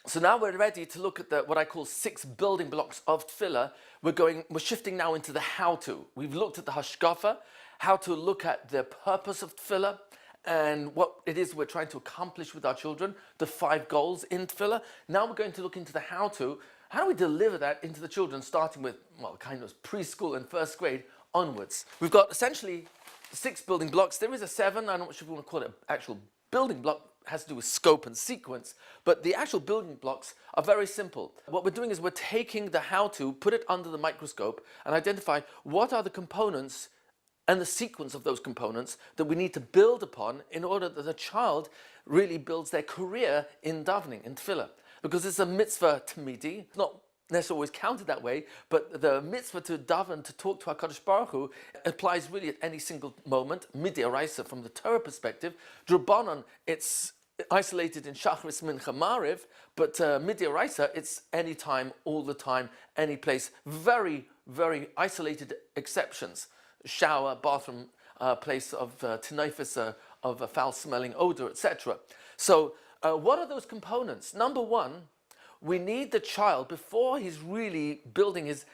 So now we're ready to look at what I call 6 building blocks of Tefillah. We're shifting now into the how-to. We've looked at the hashkafa, how to look at the purpose of Tefillah, and what it is we're trying to accomplish with our children, the 5 goals in Tefillah. Now we're going to look into the how-to. How do we deliver that into the children, starting with, well, kind of preschool and first grade onwards? We've got essentially 6 building blocks. There is a 7, I'm not sure if we want to call it an actual building block, has to do with scope and sequence, but the actual building blocks are very simple. What we're doing is we're taking the how-to, put it under the microscope, and identify what are the components and the sequence of those components that we need to build upon in order that the child really builds their career in davening, in tefillah. Because it's a mitzvah tamidi, not necessarily always counted that way, but the mitzvah to daven, to talk to HaKadosh Baruch Hu, applies really at any single moment, mid'oraisa from the Torah perspective. Drabanan, it's isolated in Shachris, Mincha, Mariv, but mid'oraisa, it's any time, all the time, any place. Very, very isolated exceptions. Shower, bathroom, place of tinnitus, of a foul-smelling odor, etc. So what are those components? Number one, we need the child, before he's really building his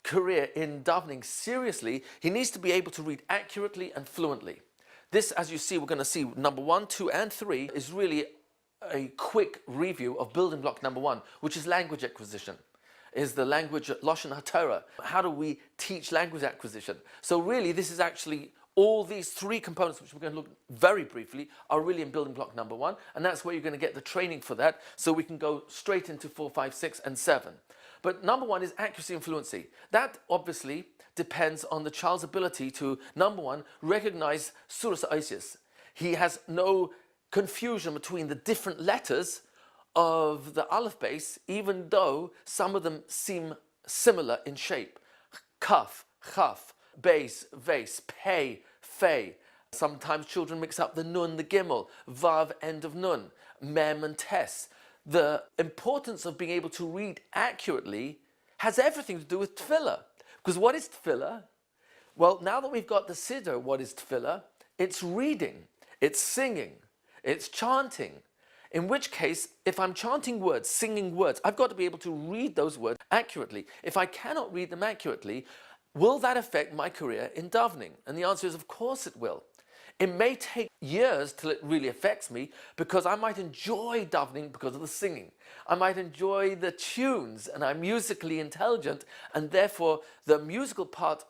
career in davening seriously, he needs to be able to read accurately and fluently. This, as you see, we're going to see number 1, 2, and 3 is really a quick review of building block number 1, which is language acquisition. Is the language Lashon HaTorah. How do we teach language acquisition? So really, this is actually all these 3 components, which we're going to look very briefly, are really in building block number 1, and that's where you're going to get the training for that, so we can go straight into 4, 5, 6, and 7. But number 1 is accuracy and fluency. That obviously depends on the child's ability to, number 1, recognize Surah Isis. He has no confusion between the different letters of the Aleph base, even though some of them seem similar in shape. Kaf, Chaf, Beis, Vase, Pei, Fei. Sometimes children mix up the Nun, the Gimel, Vav, end of Nun, Mem and Tes. The importance of being able to read accurately has everything to do with Tefillah. Because what is Tefillah? Well, now that we've got the Siddur, what is Tefillah? It's reading, it's singing, it's chanting. In which case, if I'm chanting words, singing words, I've got to be able to read those words accurately. If I cannot read them accurately, will that affect my career in davening? And the answer is, of course it will. It may take years till it really affects me, because I might enjoy davening because of the singing. I might enjoy the tunes, and I'm musically intelligent, and therefore the musical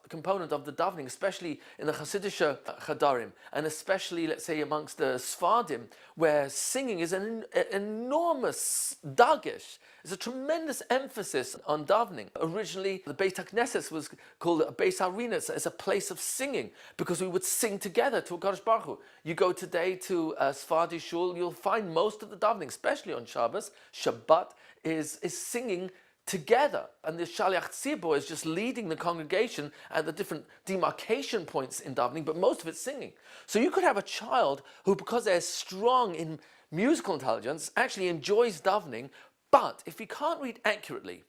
component of the davening, especially in the Hasidic Chadarim, and especially, let's say, amongst the Sfardim, where singing is an enormous dagesh. There's a tremendous emphasis on davening. Originally, the Beit HaKnesses was called a Beis Arenas, as a place of singing, because we would sing together to HaKadosh Baruch Hu. You go today to Sfardi Shul, you'll find most of the davening, especially on Shabbos, Shabbat, is singing together. And the Shaliach Tzibor is just leading the congregation at the different demarcation points in davening, but most of it's singing. So you could have a child who, because they're strong in musical intelligence, actually enjoys davening, but if he can't read accurately,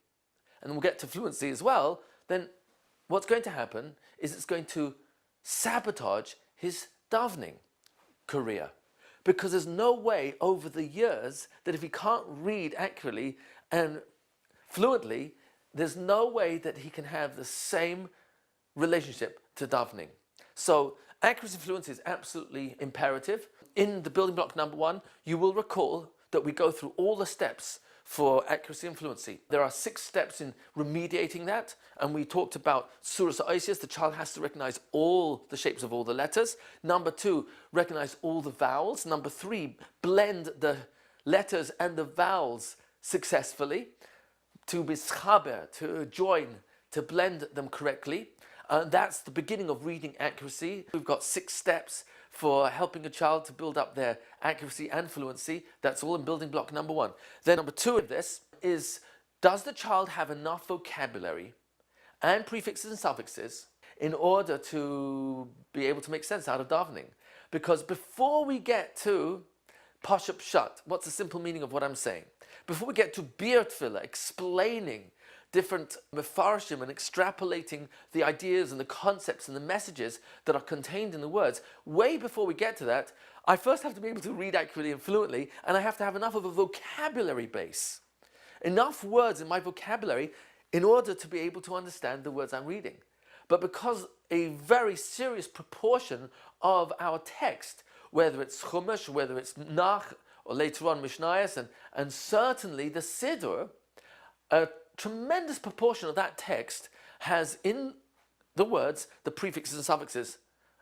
and we'll get to fluency as well, then what's going to happen is it's going to sabotage his davening career. Because there's no way over the years that if he can't read accurately and fluently, there's no way that he can have the same relationship to davening. So accuracy and fluency is absolutely imperative. In the building block number 1, you will recall that we go through all the steps for accuracy and fluency. There are 6 steps in remediating that, and we talked about Surah Isis. The child has to recognize all the shapes of all the letters. Number 2, recognize all the vowels. Number 3, blend the letters and the vowels successfully, to be schaber, to join, to blend them correctly. That's the beginning of reading accuracy. We've got 6 steps for helping a child to build up their accuracy and fluency. That's all in building block number 1. Then number 2 of this is, does the child have enough vocabulary and prefixes and suffixes in order to be able to make sense out of davening. Because before we get to Pashup Pshat, what's the simple meaning of what I'm saying? Before we get to Bir Tefillah, explaining different mefarshim and extrapolating the ideas and the concepts and the messages that are contained in the words, way before we get to that, I first have to be able to read accurately and fluently, and I have to have enough of a vocabulary base. Enough words in my vocabulary in order to be able to understand the words I'm reading. But because a very serious proportion of our text, whether it's Chumash, whether it's Nach, or later on Mishnayos, and certainly the Siddur, a tremendous proportion of that text has in the words the prefixes and suffixes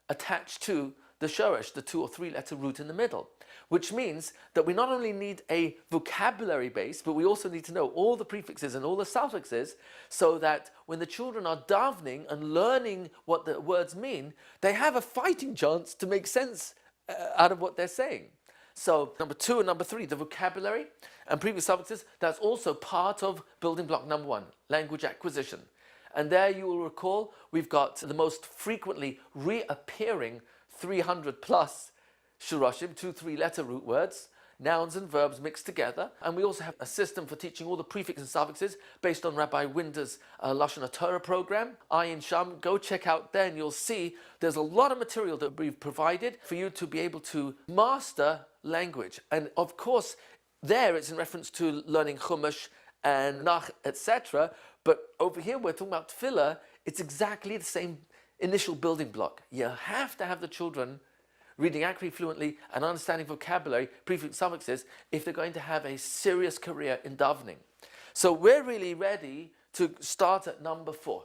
attached to the shoresh, the 2 or 3 letter root in the middle, which means that we not only need a vocabulary base, but we also need to know all the prefixes and all the suffixes, so that when the children are davening and learning what the words mean, they have a fighting chance to make sense out of what they're saying. So number 2 and number 3, the vocabulary and previous suffixes, that's also part of building block number 1, language acquisition. And there you will recall we've got the most frequently reappearing 300 plus shurashim, 2 3-letter root words, nouns and verbs mixed together. And we also have a system for teaching all the prefixes and suffixes based on Rabbi Winder's Lashon Torah program. Ayin Sham, go check out there and you'll see there's a lot of material that we've provided for you to be able to master language. And of course, there it's in reference to learning Chumash and Nach, etc. But over here we're talking about Tefillah. It's exactly the same initial building block. You have to have the children reading accurately, fluently, and understanding vocabulary, prefix, suffixes, if they're going to have a serious career in davening. So we're really ready to start at number 4.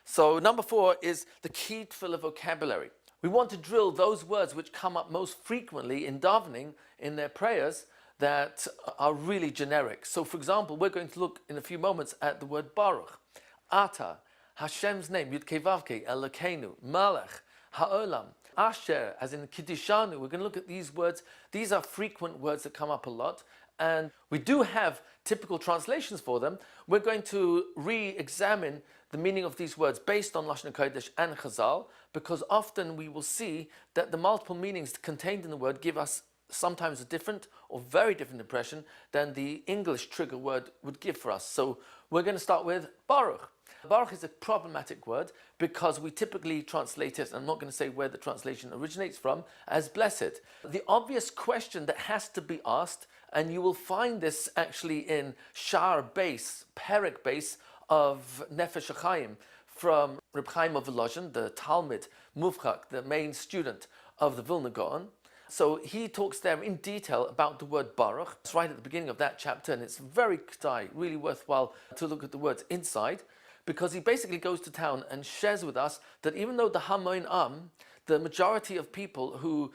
So number 4 is the key Tefillah vocabulary. We want to drill those words which come up most frequently in davening, in their prayers, that are really generic. So for example, we're going to look in a few moments at the word Baruch, Ata, Hashem's name, Yud Kei Vav Kei, Elokeinu, Malach, Ha'olam, Asher, as in Kiddishanu. We're going to look at these words. These are frequent words that come up a lot, and we do have typical translations for them. We're going to re-examine the meaning of these words based on Lashon Kodesh and Chazal, because often we will see that the multiple meanings contained in the word give us sometimes a different or very different impression than the English trigger word would give for us. So we're going to start with Baruch. Baruch is a problematic word because we typically translate it, I'm not going to say where the translation originates from, as blessed. The obvious question that has to be asked, and you will find this actually in Shar base, Perek base of Nefesh HaChaim from Reb Chaim of Volozhin, the Talmud Muvchak, the main student of the Vilna Gaon. So he talks there in detail about the word Baruch. It's right at the beginning of that chapter, and it's very k'day, really worthwhile to look at the words inside, because he basically goes to town and shares with us that even though the Hamoin Am, the majority of people who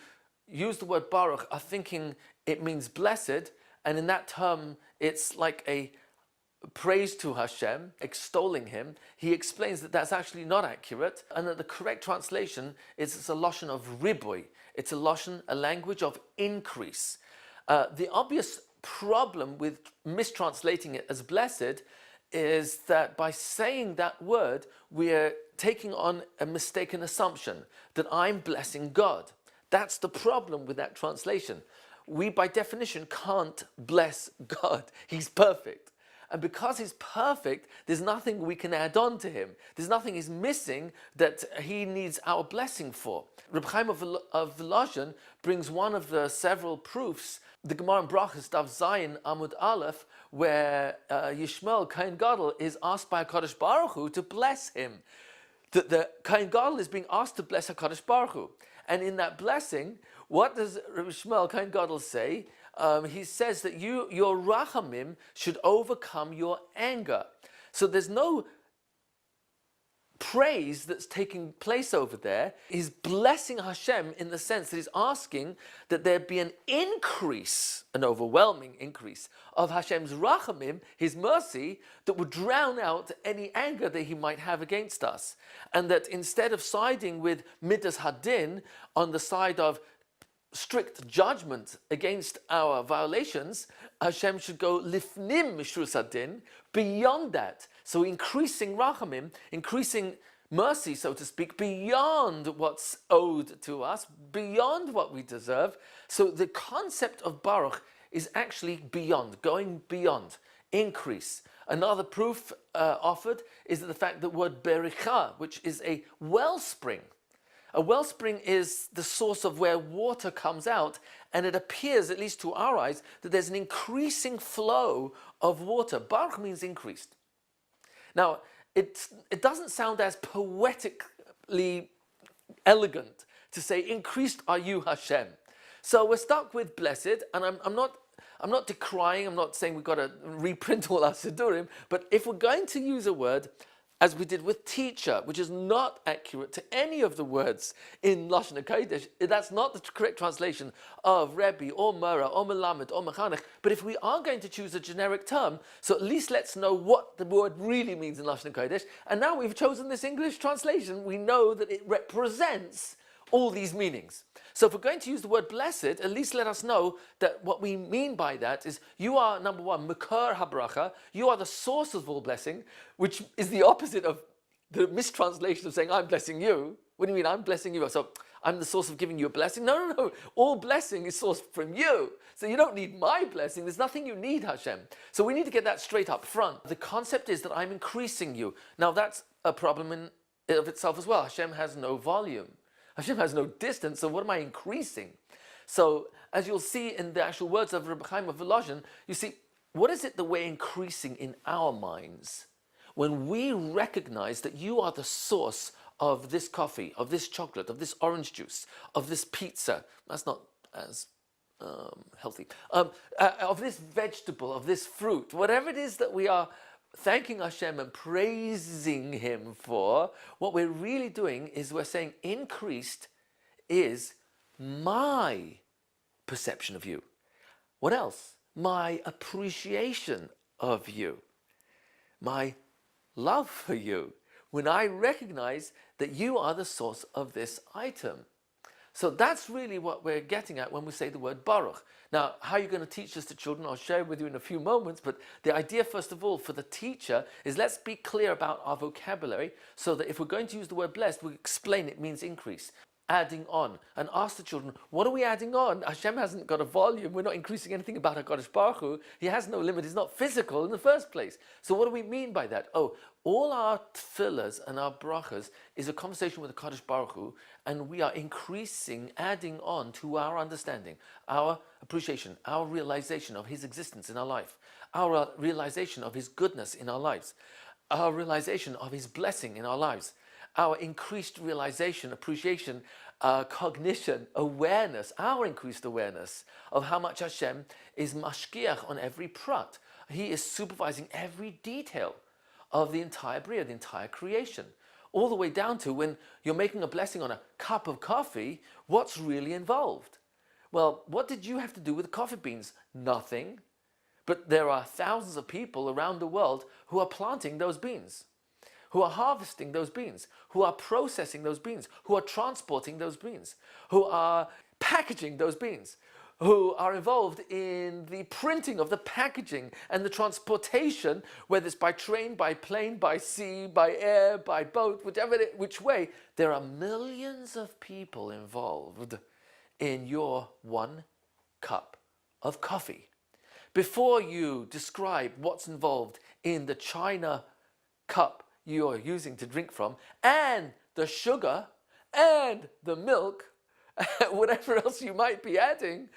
use the word Baruch are thinking it means blessed, and in that term it's like a praise to Hashem, extolling him, he explains that that's actually not accurate, and that the correct translation is it's a lashon of riboy. It's a lashon, a language of increase. The obvious problem with mistranslating it as blessed is that by saying that word, we're taking on a mistaken assumption that I'm blessing God. That's the problem with that translation. We, by definition, can't bless God. He's perfect. And because he's perfect, there's nothing we can add on to him. There's nothing he's missing that he needs our blessing for. Reb Chaim of Volozhin brings one of the several proofs, the Gemara in Brachos, Daf Zayin, Amud Aleph, where Yishmael, Kohen Gadol, is asked by HaKadosh Baruch Hu to bless him. The Kohen Gadol is being asked to bless HaKadosh Baruch Hu. And in that blessing, what does Yishmael, Kohen Gadol, say? He says that your rachamim should overcome your anger. So there's no praise that's taking place over there. He's blessing Hashem in the sense that he's asking that there be an increase, an overwhelming increase of Hashem's rachamim, his mercy, that would drown out any anger that he might have against us. And that instead of siding with midas hadin on the side of strict judgment against our violations, Hashem should go lifnim mishus hadin, beyond that, So increasing rachamim, increasing mercy, so to speak, beyond what's owed to us, beyond what we deserve. So the concept of Baruch is actually beyond, going beyond, increase. Another proof offered is the fact that the word bericha, which is a wellspring. A wellspring is the source of where water comes out, and it appears, at least to our eyes, that there's an increasing flow of water. Baruch means increased. Now, it doesn't sound as poetically elegant to say, increased are you, Hashem. So we're stuck with blessed, and I'm not decrying, I'm not saying we've got to reprint all our Siddurim, but if we're going to use a word, as we did with teacher, which is not accurate to any of the words in Lashon HaKodesh, that's not the correct translation of Rebbe, or Mora, or Melamed, or Mechanech. But if we are going to choose a generic term, so at least let's know what the word really means in Lashon HaKodesh. And now we've chosen this English translation, we know that it represents all these meanings. So if we're going to use the word blessed, at least let us know that what we mean by that is you are, number one, Makar HaBracha, you are the source of all blessing, which is the opposite of the mistranslation of saying, I'm blessing you. What do you mean, I'm blessing you? So I'm the source of giving you a blessing? No. All blessing is sourced from you. So you don't need my blessing. There's nothing you need, Hashem. So we need to get that straight up front. The concept is that I'm increasing you. Now that's a problem in of itself as well. Hashem has no volume. Hashem has no distance, so what am I increasing? So, as you'll see in the actual words of Rebbe Chaim of Volozhin, you see, what is it that we're increasing in our minds when we recognize that you are the source of this coffee, of this chocolate, of this orange juice, of this pizza? That's not as healthy. Of this vegetable, of this fruit, whatever it is that we are thanking Hashem and praising Him for, what we're really doing is we're saying increased is my perception of you. What else? My appreciation of you. My love for you. When I recognize that you are the source of this item. So that's really what we're getting at when we say the word Baruch. Now, how you're going to teach this to children, I'll share with you in a few moments, but the idea, first of all, for the teacher is let's be clear about our vocabulary so that if we're going to use the word blessed, we explain it means increase, adding on, and ask the children, what are we adding on? Hashem hasn't got a volume, we're not increasing anything about HaKadosh Baruch Hu, He has no limit, He's not physical in the first place. So what do we mean by that? Oh, all our tefillahs and our brachas is a conversation with the HaKadosh Baruch Hu, and we are increasing, adding on to our understanding, our appreciation, our realization of His existence in our life, our realization of His goodness in our lives, our realization of His blessing in our lives, our increased realization, appreciation, cognition, awareness, our increased awareness of how much Hashem is mashgiach on every prat. He is supervising every detail of the entire bria, the entire creation. All the way down to when you're making a blessing on a cup of coffee, what's really involved? Well, what did you have to do with the coffee beans? Nothing. But there are thousands of people around the world who are planting those beans, who are harvesting those beans, who are processing those beans, who are transporting those beans, who are packaging those beans, who are involved in the printing of the packaging and the transportation, whether it's by train, by plane, by sea, by air, by boat, which way. There are millions of people involved in your one cup of coffee. Before you describe what's involved in the China cup you are using to drink from, and the sugar, and the milk, whatever else you might be adding,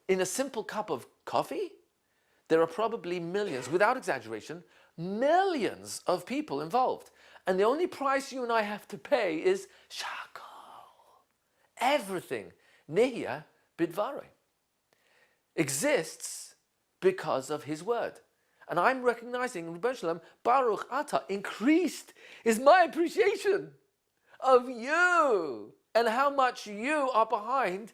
in a simple cup of coffee, there are probably millions, without exaggeration, millions of people involved. And the only price you and I have to pay is shakal. Everything, nihya bidvarei, exists because of His word. And I'm recognizing, Rebbe Shalom, Baruch Ata, increased is my appreciation of you and how much you are behind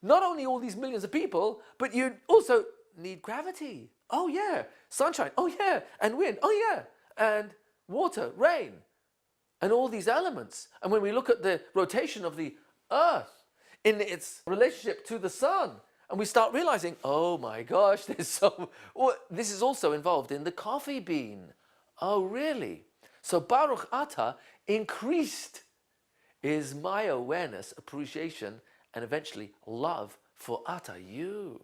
not only all these millions of people, but you also need gravity. Oh yeah, sunshine. Oh yeah, and wind. Oh yeah, and water, rain, and all these elements. And when we look at the rotation of the earth in its relationship to the sun, and we start realizing, oh my gosh, this is also involved in the coffee bean. Oh, really? So Baruch Ata increased is my awareness, appreciation, and eventually love for Ata, you.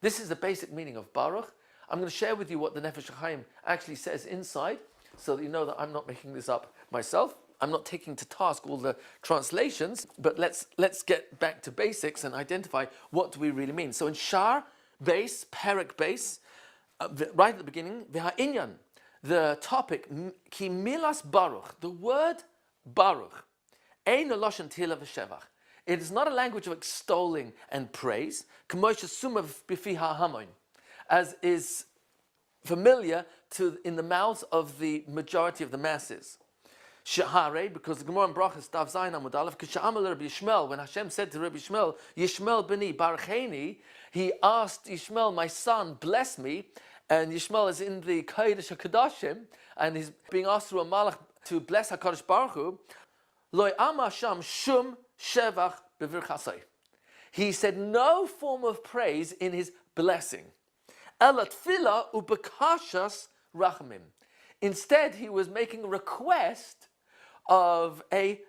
This is the basic meaning of Baruch. I'm going to share with you what the Nefesh HaChaim actually says inside, so that you know that I'm not making this up myself. I'm not taking to task all the translations, but let's get back to basics and identify what do we really mean. So in Shar base, Perek base, right at the beginning, V'ha'inyan, the topic, Ki milas Baruch, the word Baruch, Ein loshen tila v'shevach. It is not a language of extolling and praise, as is familiar in the mouths of the majority of the masses. Shahare, because the Gemara in Brachas Tav Zayin Amud Aleph, K'sha'amal Rabbi Yishmael, when Hashem said to Rabbi Yishmael, Yishmael b'ni barcheni, he asked Yishmael, my son, bless me, and Yishmael is in the Kodesh HaKadoshim, and he's being asked through a malach to bless HaKadosh Baruch Hu, Loi ama sham shum shevach b'virchasai. He said no form of praise in his blessing. Ela tefila ubekashas rachamim. Instead, he was making a request of a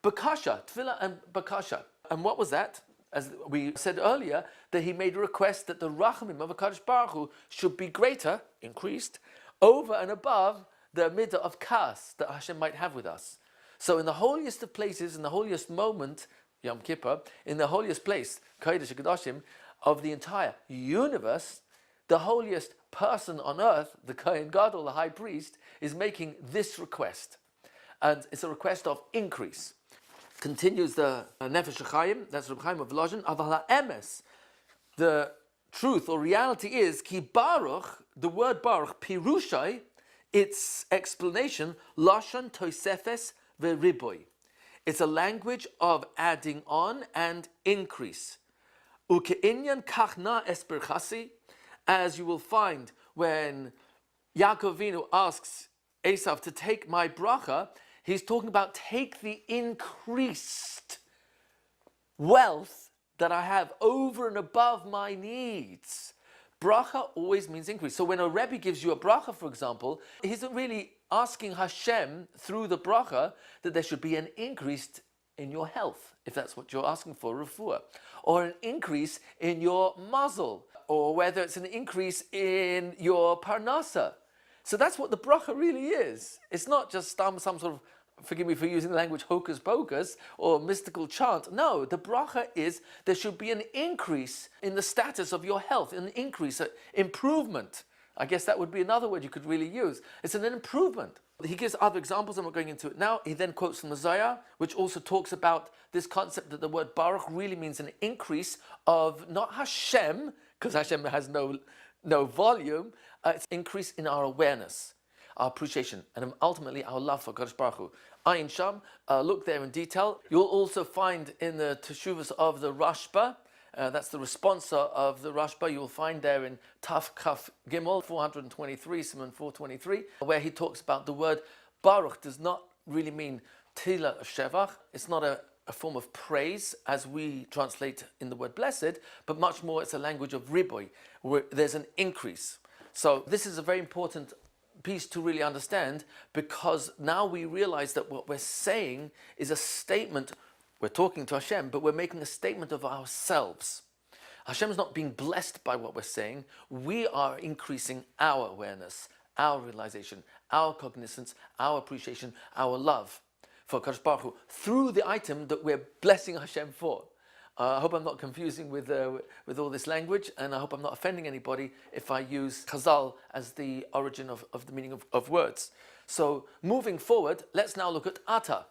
bakasha, tefillah and bakasha. And what was that? As we said earlier, that he made a request that the rachamim of HaKadosh Baruch Hu should be greater, increased, over and above the midah of kas that Hashem might have with us. So in the holiest of places, in the holiest moment, Yom Kippur, in the holiest place, Kodesh HaKadoshim, of the entire universe, the holiest person on earth, the Kohen Gadol, the high priest, is making this request. And it's a request of increase. Continues the Nefesh HaChaim, that's Reb Chaim of Volozhin, Aval ha'emes. The truth or reality is, Ki Baruch, the word Baruch, Pirushai, its explanation, Lashon Tosefes ve'riboy. It's a language of adding on and increase. Uke'inyan kachna esperchasi, as you will find when Yaakov Avinu asks Esav to take my bracha, he's talking about take the increased wealth that I have over and above my needs. Bracha always means increase. So when a Rebbe gives you a bracha, for example, he isn't really asking Hashem through the bracha that there should be an increase in your health, if that's what you're asking for, refuah, or an increase in your mazel, or whether it's an increase in your parnasa. So that's what the bracha really is. It's not just some sort of, forgive me for using the language, hocus pocus or mystical chant. No, the bracha is there should be an increase in the status of your health, an increase, an improvement. I guess that would be another word you could really use. It's an improvement. He gives other examples, and we're going into it now. He then quotes from Isaiah, which also talks about this concept that the word Baruch really means an increase of not Hashem, because Hashem has no volume, it's increase in our awareness, our appreciation, and ultimately our love for Kadosh Baruch Hu. Ayin Sham, look there in detail. You'll also find in the Teshuvas of the Rashba, that's the responsa of the Rashba, you'll find there in Taf Kaf Gimel 423, Simon 423, where he talks about the word Baruch does not really mean Tila Shevach. It's not a form of praise as we translate in the word blessed, but much more it's a language of riboy, where there's an increase. So this is a very important piece to really understand, because now we realize that what we're saying is a statement. We're talking to Hashem, but we're making a statement of ourselves. Hashem's not being blessed by what we're saying. We are increasing our awareness, our realization, our cognizance, our appreciation, our love for Kadosh Baruch Hu through the item that we're blessing Hashem for. I hope I'm not confusing with all this language, and I hope I'm not offending anybody if I use Chazal as the origin of the meaning of words. So moving forward, let's now look at Ata.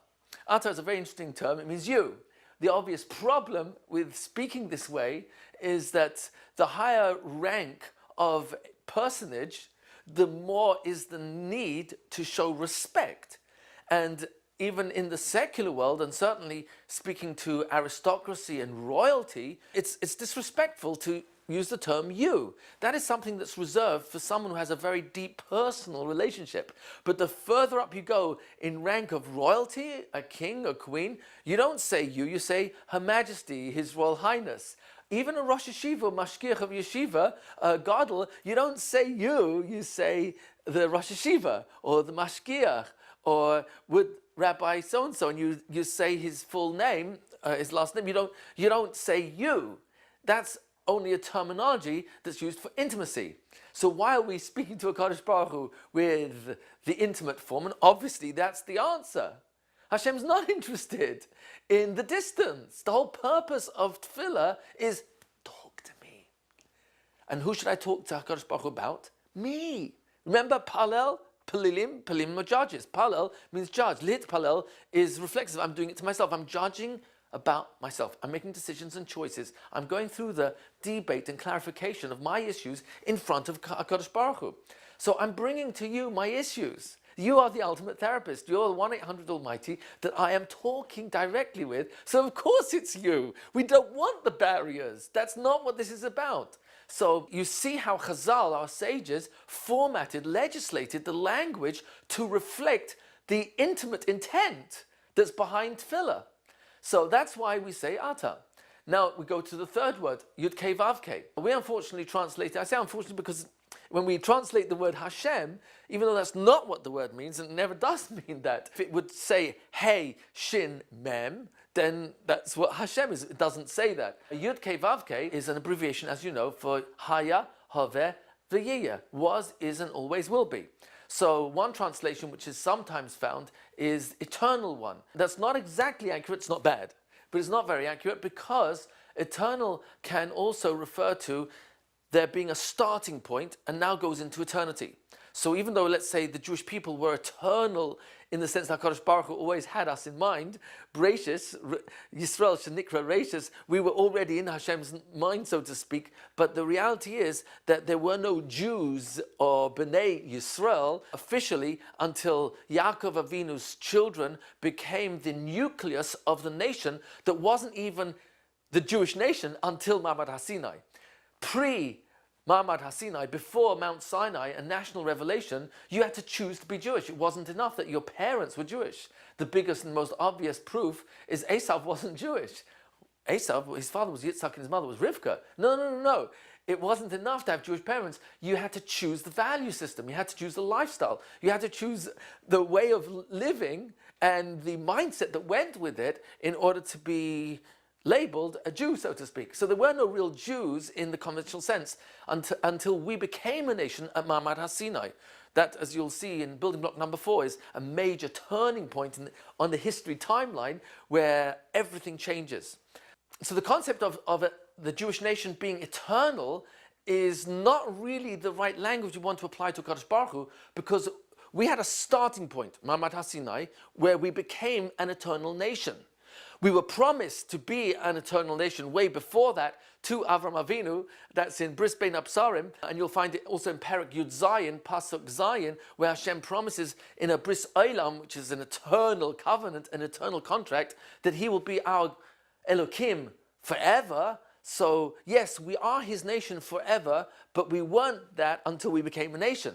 Ata is a very interesting term. It means you. The obvious problem with speaking this way is that the higher rank of personage, the more is the need to show respect. And even in the secular world, and certainly speaking to aristocracy and royalty, it's disrespectful to use the term you. That is something that's reserved for someone who has a very deep personal relationship. But the further up you go in rank of royalty, a king, a queen, you don't say you say Her Majesty, His Royal Highness. even a Rosh Yeshiva, Mashgiach of Yeshiva, Gadol, you don't say you say the Rosh Yeshiva or the Mashgiach, or with Rabbi so-and-so, and you say his full name, his last name, you don't say you. That's only a terminology that's used for intimacy. So why are we speaking to a Kadosh Baruch Hu with the intimate form? And obviously that's the answer. Hashem's not interested in the distance. The whole purpose of Tefillah is talk to me. And who should I talk to HaKadosh Baruch Hu about? Me. Remember Palel? Palilim are judges. Palel means judge. Lit Palel is reflexive. I'm doing it to myself. I'm judging about myself. I'm making decisions and choices. I'm going through the debate and clarification of my issues in front of HaKadosh Baruch Hu. So I'm bringing to you my issues. You are the ultimate therapist. You're the 1-800 Almighty that I am talking directly with. So of course it's you. We don't want the barriers. That's not what this is about. So you see how Chazal, our sages, formatted, legislated the language to reflect the intimate intent that's behind Tefillah. So that's why we say Ata. Now we go to the third word, Yud Kei Vav Kei. We unfortunately translate it. I say unfortunately because when we translate the word Hashem, even though that's not what the word means, and it never does mean that, if it would say Hey, Shin, Mem, then that's what Hashem is. It doesn't say that. Yud Kei Vav Kei is an abbreviation, as you know, for Haya, Haveh, V'yiyah. Was, is, and always will be. So one translation which is sometimes found is eternal one. That's not exactly accurate, it's not bad, but it's not very accurate because eternal can also refer to there being a starting point and now goes into eternity. So even though, let's say, the Jewish people were eternal in the sense that HaKadosh Baruch Hu always had us in mind, Bereshis, Yisrael Shenikra Reshis, we were already in Hashem's mind, so to speak, but the reality is that there were no Jews or Bnei Yisrael officially until Yaakov Avinu's children became the nucleus of the nation that wasn't even the Jewish nation until Ma'amad HaSinai. Pre-Ma'amad HaSinai, before Mount Sinai and national revelation, you had to choose to be Jewish. It wasn't enough that your parents were Jewish. The biggest and most obvious proof is Esav wasn't Jewish. Esav, his father was Yitzhak and his mother was Rivka. No. It wasn't enough to have Jewish parents. You had to choose the value system. You had to choose the lifestyle. You had to choose the way of living and the mindset that went with it in order to be labeled a Jew, so to speak. So there were no real Jews in the conventional sense until we became a nation at Ma'amad HaSinai. That, as you'll see in building block number 4, is a major turning point on the history timeline where everything changes. So the concept of the Jewish nation being eternal is not really the right language you want to apply to Kadosh Baruch Hu, because we had a starting point, Ma'amad HaSinai, where we became an eternal nation. We were promised to be an eternal nation way before that to Avram Avinu. That's in Bris Bein Absarim, and you'll find it also in Perek Yud Zayin, Pasuk Zayin, where Hashem promises in a Bris Olam, which is an eternal covenant, an eternal contract, that He will be our Elokim forever. So yes, we are His nation forever, but we weren't that until we became a nation.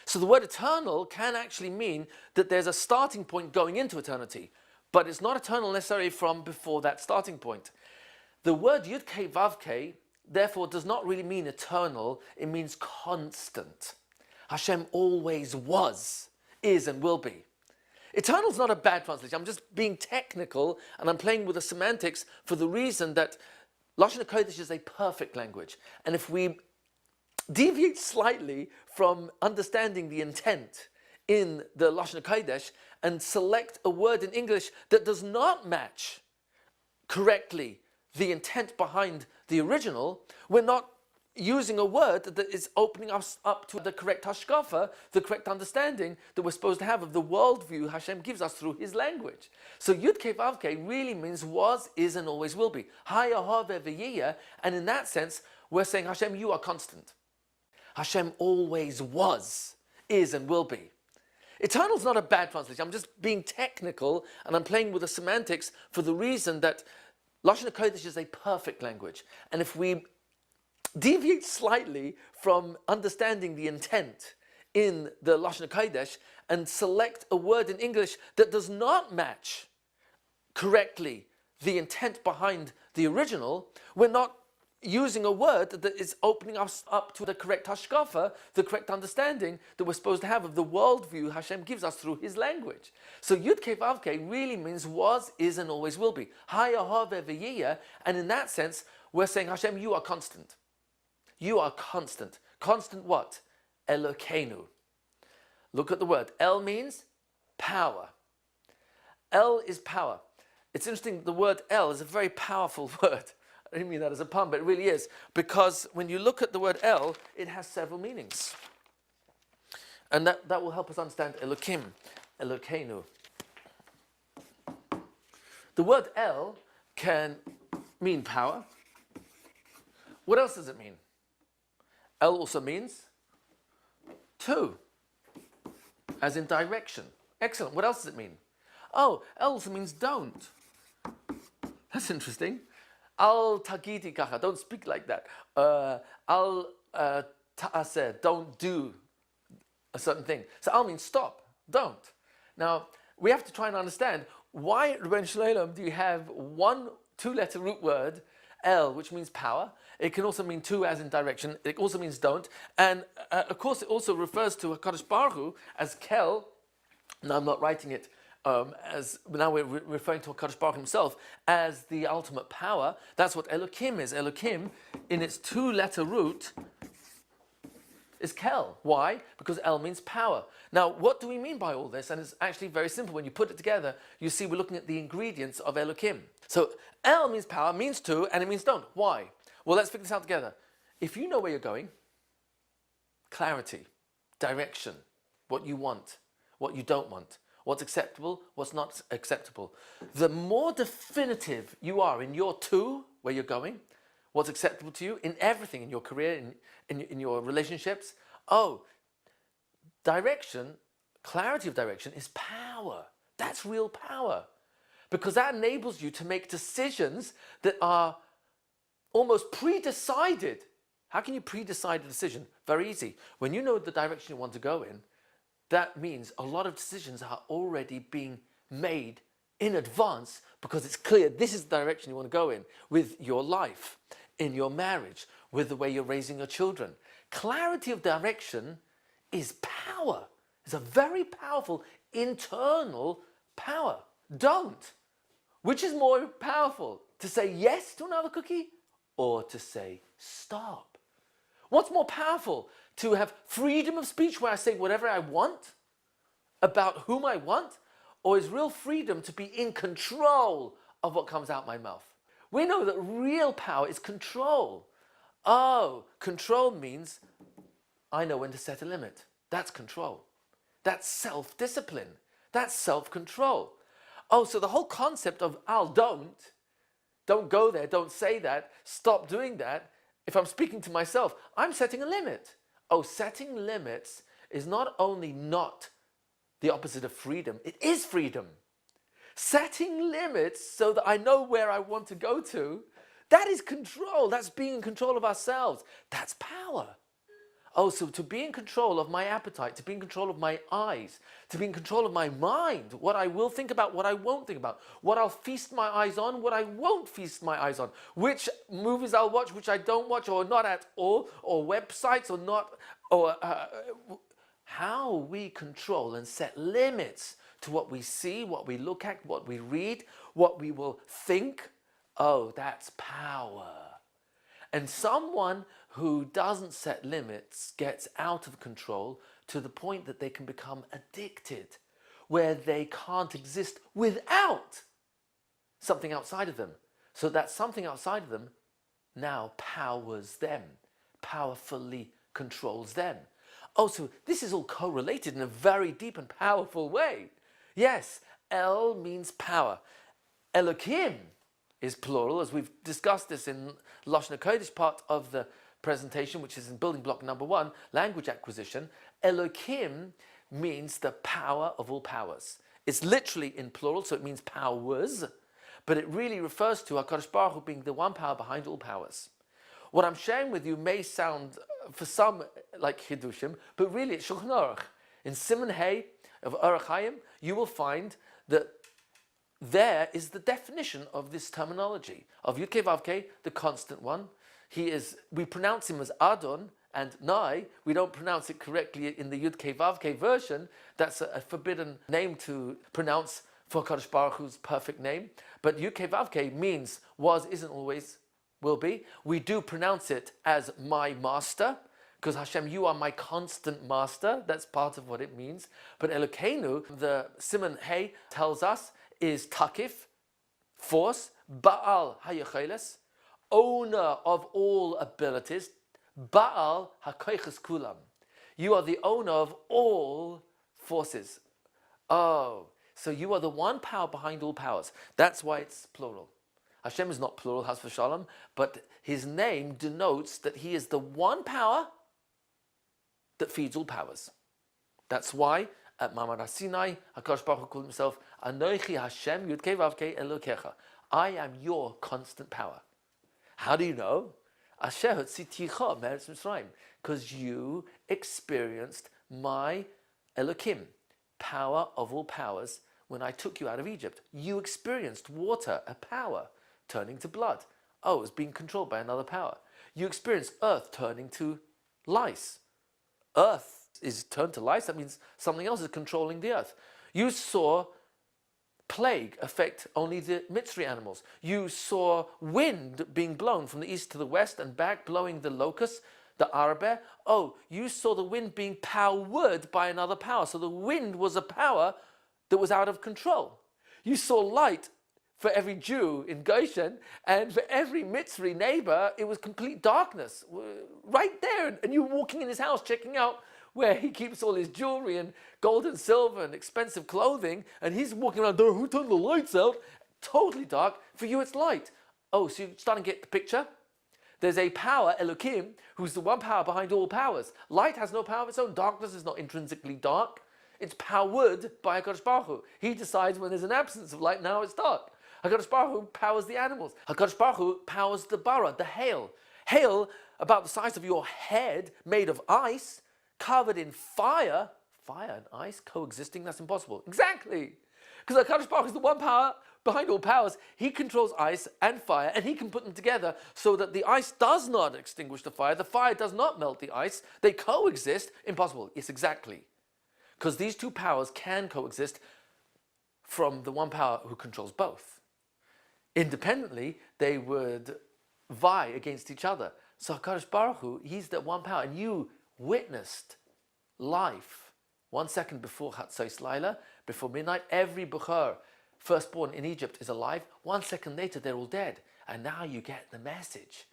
So the word eternal can actually mean that there's a starting point going into eternity. But it's not eternal necessarily from before that starting point. The word Yud Kei Vav Kei, therefore, does not really mean eternal, it means constant. Hashem always was, is, and will be. Eternal is not a bad translation. I'm just being technical and I'm playing with the semantics for the reason that Lashon HaKodesh is a perfect language. And if we deviate slightly from understanding the intent in the Lashon HaKodesh and select a word in English that does not match correctly the intent behind the original, we're not using a word that is opening us up to the correct hashkafa, the correct understanding that we're supposed to have of the worldview Hashem gives us through His language. So Yud Kei Vav Kei really means was, is, and always will be. Haya, Haveh, V'yiyah, and in that sense, we're saying, Hashem, you are constant. Hashem always was, is, and will be. Eternal is not a bad translation. I'm just being technical and I'm playing with the semantics for the reason that Lashon HaKodesh is a perfect language. And if we deviate slightly from understanding the intent in the Lashon HaKodesh and select a word in English that does not match correctly the intent behind the original, we're not using a word that is opening us up to the correct hashkafa, the correct understanding that we're supposed to have of the worldview Hashem gives us through His language. So Yud Kei Vav Kei really means was, is, and always will be. Haya Have V'Yiyah, and in that sense, we're saying, Hashem, you are constant. You are constant. Constant what? Elokeinu. Look at the word. El means power. El is power. It's interesting, the word El is a very powerful word. I didn't mean that as a pun, but it really is. Because when you look at the word El, it has several meanings. And that will help us understand Elokim, Elokeinu. The word El can mean power. What else does it mean? El also means two, as in direction. Excellent. What else does it mean? Oh, El also means don't. That's interesting. Al tagiti kacha, don't speak like that. Al ta'aseh, don't do a certain thing. So al means stop, don't. Now, we have to try and understand why, Rebbeinu Shalom, do you have one two-letter root word, El, which means power. It can also mean two, as in direction. It also means don't. And of course, it also refers to HaKadosh Baruch Hu as Kel. Now, I'm not writing it as now we're referring to HaKadosh Baruch himself as the ultimate power. That's what Elokim is. Elokim, in its two-letter root, is Kel. Why? Because El means power. Now, what do we mean by all this? And it's actually very simple. When you put it together, you see we're looking at the ingredients of Elokim. So El means power, means two, and it means don't. Why? Well, let's figure this out together. If you know where you're going, clarity, direction, what you want, what you don't want, what's acceptable, what's not acceptable. The more definitive you are in your two, where you're going, what's acceptable to you, in everything, in your career, in your relationships. Oh, direction, clarity of direction is power. That's real power. Because that enables you to make decisions that are almost pre-decided. How can you pre-decide a decision? Very easy. When you know the direction you want to go in, that means a lot of decisions are already being made in advance because it's clear this is the direction you want to go in with your life, in your marriage, with the way you're raising your children. Clarity of direction is power. It's a very powerful internal power. Don't. Which is more powerful? To say yes to another cookie or to say stop? What's more powerful? To have freedom of speech where I say whatever I want about whom I want, or is real freedom to be in control of what comes out my mouth? We know that real power is control. Oh, control means I know when to set a limit. That's control. That's self-discipline. That's self-control. Oh, so the whole concept of don't go there, don't say that, stop doing that. If I'm speaking to myself, I'm setting a limit. Oh, setting limits is not only not the opposite of freedom, it is freedom. Setting limits so that I know where I want to go to, that is control. That's being in control of ourselves. That's power. Oh, so to be in control of my appetite, to be in control of my eyes, to be in control of my mind, what I will think about, what I won't think about, what I'll feast my eyes on, what I won't feast my eyes on, which movies I'll watch, which I don't watch, or not at all, or websites, or not, or how we control and set limits to what we see, what we look at, what we read, what we will think. Oh, that's power. And someone who doesn't set limits gets out of control to the point that they can become addicted, where they can't exist without something outside of them. So that something outside of them now powers them, powerfully controls them. Oh, so this is all correlated in a very deep and powerful way. Yes, El means power. Elokim is plural, as we've discussed this in Lashon HaKodesh part of the presentation, which is in building block number 1, language acquisition. Elokim means the power of all powers. It's literally in plural, so it means powers, but it really refers to HaKadosh Baruch Hu being the one power behind all powers. What I'm sharing with you may sound, for some, like Hidushim, but really it's Shulchan Aruch. In Siman Hey of Orach Chaim, you will find that there is the definition of this terminology of Yud Kei Vav Kei, the constant one, We pronounce him as Adon and Nai. We don't pronounce it correctly in the Yud Kei Vav Kei version. That's a forbidden name to pronounce for Kadosh Baruch Hu's perfect name. But Yud Kei Vav Kei means was, isn't always, will be. We do pronounce it as my master, because Hashem, you are my constant master. That's part of what it means. But Elokeinu, the Siman Hey tells us, is Takif, force, Baal HaYacheles, owner of all abilities, Baal HaKoiches Kulam. You are the owner of all forces. Oh, so you are the one power behind all powers. That's why it's plural. Hashem is not plural, Has v'Shalom, but his name denotes that he is the one power that feeds all powers. That's why at Ma'amad HaSinai, HaKadosh Baruch Hu called himself Anochi Hashem Yud Kei Vav Kei Elokecha. I am your constant power. How do you know? Asher Hotziticha Meretz Mitzrayim, because you experienced my Elokim, power of all powers, when I took you out of Egypt. You experienced water, a power, turning to blood. Oh, it was being controlled by another power. You experienced earth turning to lice. Earth is turned to lice, that means something else is controlling the earth. You saw plague affect only the Mitzri animals. You saw wind being blown from the east to the west and back, blowing the locusts, the Arabeh. Oh, you saw the wind being powered by another power. So the wind was a power that was out of control. You saw light for every Jew in Goshen, and for every Mitzri neighbor, it was complete darkness. Right there, and you walking in his house, checking out where he keeps all his jewelry and gold and silver and expensive clothing, and he's walking around there, who turned the lights out? Totally dark. For you, it's light. Oh, so you're starting to get the picture? There's a power, Elokim, who's the one power behind all powers. Light has no power of its own. Darkness is not intrinsically dark. It's powered by HaKadosh Baruch Hu. He decides when there's an absence of light, now it's dark. HaKadosh Baruch Hu powers the animals. HaKadosh Baruch Hu powers the bara, the hail. Hail about the size of your head, made of ice, covered in fire. Fire and ice coexisting, that's impossible. Exactly. Because HaKadosh Baruch Hu is the one power behind all powers. He controls ice and fire, and he can put them together so that the ice does not extinguish the fire does not melt the ice. They coexist. Impossible. Yes, exactly. Because these two powers can coexist from the one power who controls both. Independently, they would vie against each other. So HaKadosh Baruch Hu, he's the one power. And you witnessed life 1 second before Chatzos Laila, before midnight. Every Bukhar, firstborn in Egypt, is alive. 1 second later, they're all dead. And now you get the message.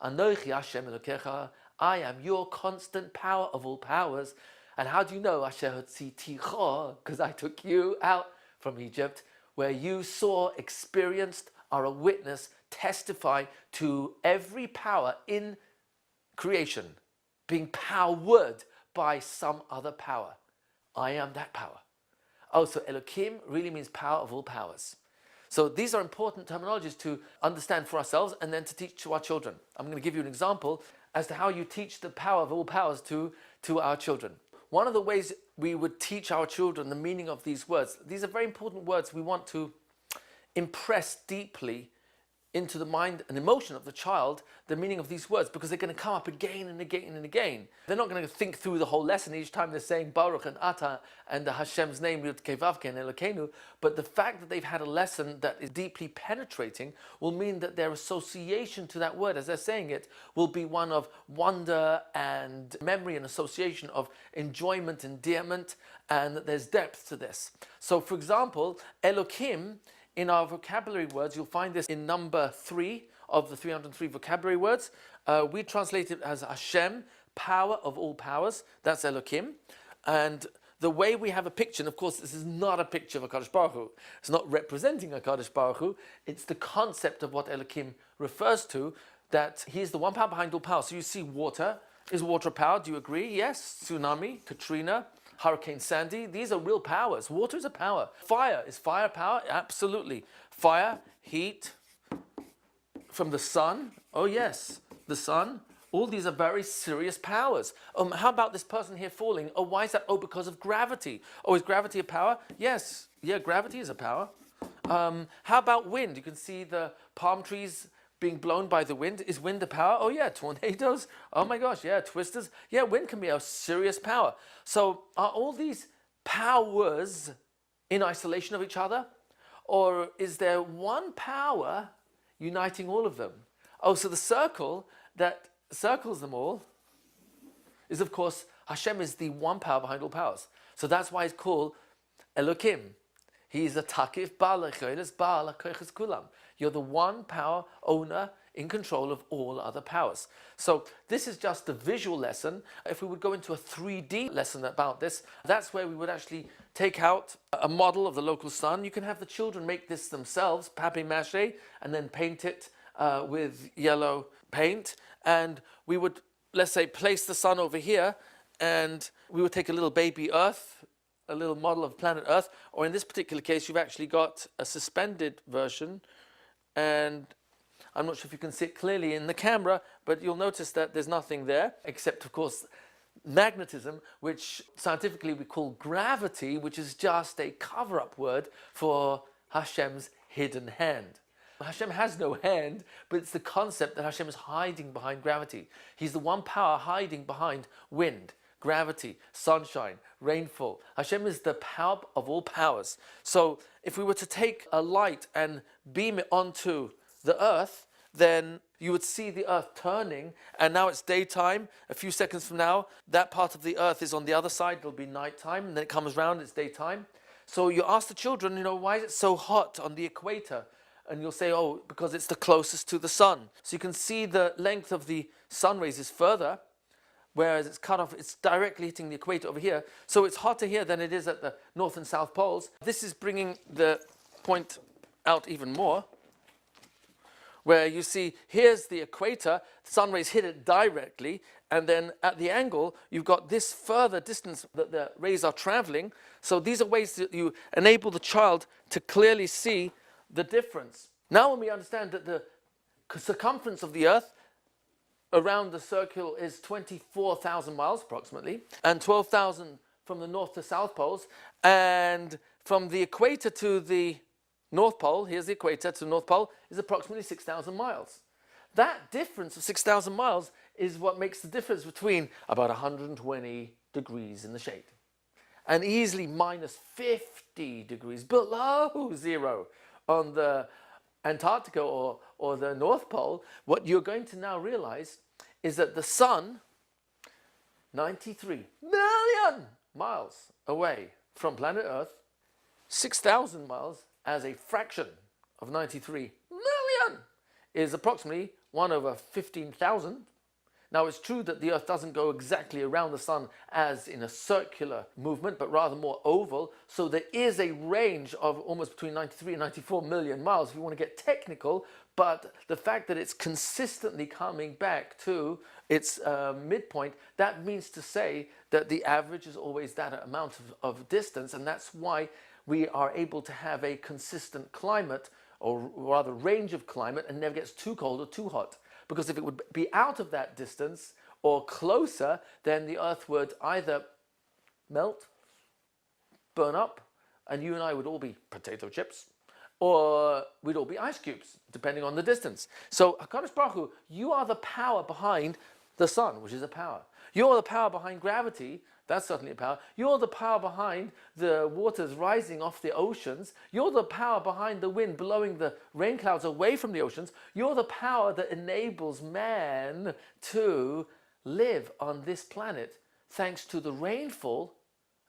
Anochi Hashem Elokecha, I am your constant power of all powers. And how do you know? Asher Hotziticha, because I took you out from Egypt, where you saw, experienced, are a witness, testify to every power in creation being powered by some other power. I am that power. Oh, so Elokim really means power of all powers. So these are important terminologies to understand for ourselves and then to teach to our children. I'm going to give you an example as to how you teach the power of all powers to our children. One of the ways we would teach our children the meaning of these words, these are very important words we want to impress deeply into the mind and emotion of the child, the meaning of these words, because they're going to come up again and again and again. They're not going to think through the whole lesson each time they're saying Baruch and Ata and the Hashem's name, Yud Kei Vav Kei and Elokeinu, but the fact that they've had a lesson that is deeply penetrating will mean that their association to that word, as they're saying it, will be one of wonder and memory and association of enjoyment, endearment, and that there's depth to this. So, for example, Elokim, in our vocabulary words, you'll find this in number 3 of the 303 vocabulary words. We translate it as Hashem, power of all powers. That's Elokim. And the way we have a picture, and of course this is not a picture of HaKadosh Baruch Hu. It's not representing HaKadosh Baruch Hu. It's the concept of what Elokim refers to, that he is the one power behind all power. So you see water. Is water power? Do you agree? Yes. Tsunami, Katrina, Hurricane Sandy, these are real powers. Water is a power. Fire, is fire power? Absolutely. Fire, heat from the sun. Oh yes, the sun. All these are very serious powers. How about this person here falling? Oh, why is that? Oh, because of gravity. Oh, is gravity a power? Yes. Yeah, gravity is a power. How about wind? You can see the palm trees being blown by the wind. Is wind a power? Oh yeah, tornadoes. Oh my gosh, yeah, twisters. Yeah, wind can be a serious power. So are all these powers in isolation of each other? Or is there one power uniting all of them? Oh, so the circle that circles them all is, of course, Hashem is the one power behind all powers. So that's why it's called Elokim. He's a takif Baal HaCholos, Baal HaKoches Kulam. You're the one power owner in control of all other powers. So this is just a visual lesson. If we would go into a 3D lesson about this, that's where we would actually take out a model of the local sun. You can have the children make this themselves, papier-mâché, and then paint it with yellow paint. And we would, let's say, place the sun over here, and we would take a little baby Earth, a little model of planet Earth, or in this particular case, you've actually got a suspended version, and I'm not sure if you can see it clearly in the camera, but you'll notice that there's nothing there, except, of course, magnetism, which scientifically we call gravity, which is just a cover-up word for Hashem's hidden hand. Hashem has no hand, but it's the concept that Hashem is hiding behind gravity. He's the one power hiding behind wind, gravity, sunshine, rainfall. Hashem is the power of all powers. So if we were to take a light and beam it onto the earth, then you would see the earth turning, and now it's daytime. A few seconds from now, that part of the earth is on the other side, it'll be nighttime, and then it comes round, it's daytime. So you ask the children, why is it so hot on the equator? And you'll say, oh, because it's the closest to the sun. So you can see the length of the sun rays is further, whereas it's cut off, it's directly hitting the equator over here. So it's hotter here than it is at the north and south poles. This is bringing the point out even more, where you see here's the equator, sun rays hit it directly, and then at the angle, you've got this further distance that the rays are traveling. So these are ways that you enable the child to clearly see the difference. Now when we understand that the circumference of the earth around the circle is 24,000 miles approximately, and 12,000 from the north to south poles, and from the equator to the North Pole, here's the equator to the North Pole, is approximately 6,000 miles. That difference of 6,000 miles is what makes the difference between about 120 degrees in the shade and easily minus 50 degrees below zero on the Antarctica or the North Pole. What you're going to now realize is that the sun, 93 million miles away from planet Earth, 6,000 miles as a fraction of 93 million is approximately 1 over 15,000. Now it's true that the Earth doesn't go exactly around the sun as in a circular movement, but rather more oval. So there is a range of almost between 93 and 94 million miles if you want to get technical. But the fact that it's consistently coming back to its midpoint, that means to say that the average is always that amount of distance, and that's why we are able to have a consistent climate, or rather range of climate, and never gets too cold or too hot. Because if it would be out of that distance or closer, then the earth would either melt, burn up, and you and I would all be potato chips, or we'd all be ice cubes, depending on the distance. So HaKadosh Baruch Hu, you are the power behind the sun, which is a power. You're the power behind gravity. That's certainly a power. You're the power behind the waters rising off the oceans. You're the power behind the wind blowing the rain clouds away from the oceans. You're the power that enables man to live on this planet thanks to the rainfall,